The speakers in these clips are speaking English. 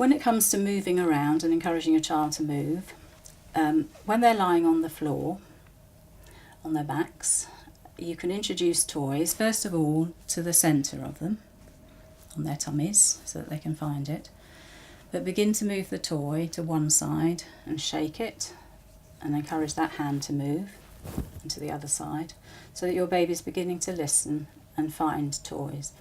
When it comes to moving around and encouraging a child to move, when they're lying on the floor, on their backs, you can introduce toys, first of all, to the centre of them, on their tummies, so that they can find it. But begin to move the toy to one side and shake it, and encourage that hand to move, and to the other side, so that your baby's beginning to listen and find toys.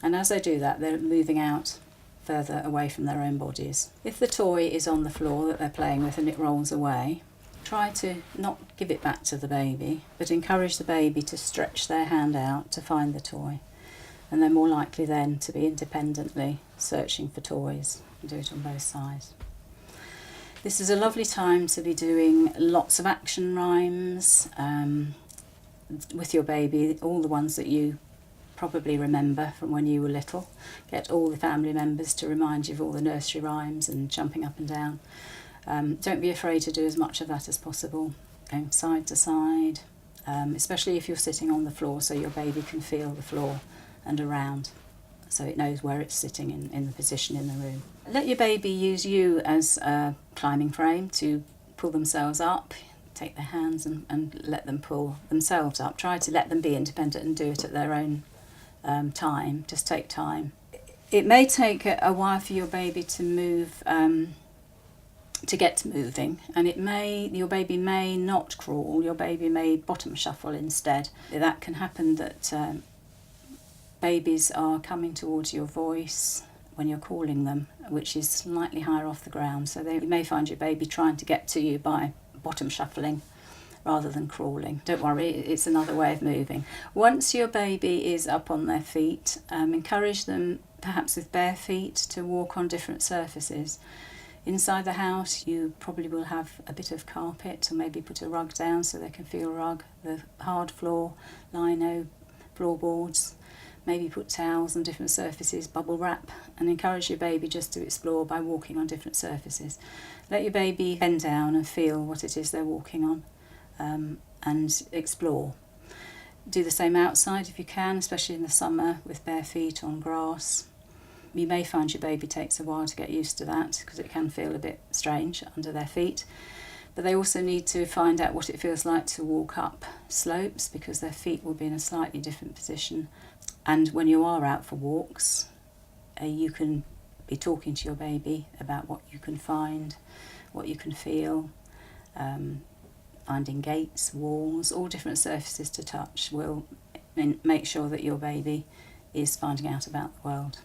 And as they do that, they're moving out further away from their own bodies. If the toy is on the floor that they're playing with and it rolls away, try to not give it back to the baby, but encourage the baby to stretch their hand out to find the toy. And they're more likely then to be independently searching for toys, and do it on both sides. This is a lovely time to be doing lots of action rhymes with your baby, all the ones that you probably remember from when you were little. Get all the family members to remind you of all the nursery rhymes and jumping up and down. Don't be afraid to do as much of that as possible, going side to side, especially if you're sitting on the floor, so your baby can feel the floor and around, so it knows where it's sitting in the position in the room. Let your baby use you as a climbing frame to pull themselves up. Take their hands and let them pull themselves up. Try to let them be independent and do it at their own time. Just take time. It may take a while for your baby to move, to get moving, and your baby may not crawl. Your baby may bottom shuffle instead. That can happen, that babies are coming towards your voice when you're calling them, which is slightly higher off the ground. So you may find your baby trying to get to you by bottom shuffling rather than crawling. Don't worry, it's another way of moving. Once your baby is up on their feet, encourage them, perhaps with bare feet, to walk on different surfaces. Inside the house you probably will have a bit of carpet, or maybe put a rug down so they can feel rug, the hard floor, lino, floorboards. Maybe put towels on different surfaces, bubble wrap, and encourage your baby just to explore by walking on different surfaces. Let your baby bend down and feel what it is they're walking on, and explore. Do the same outside if you can, especially in the summer, with bare feet on grass. You may find your baby takes a while to get used to that, because it can feel a bit strange under their feet. But they also need to find out what it feels like to walk up slopes, because their feet will be in a slightly different position. And when you are out for walks, you can be talking to your baby about what you can find, what you can feel. Finding gates, walls, all different surfaces to touch will make sure that your baby is finding out about the world.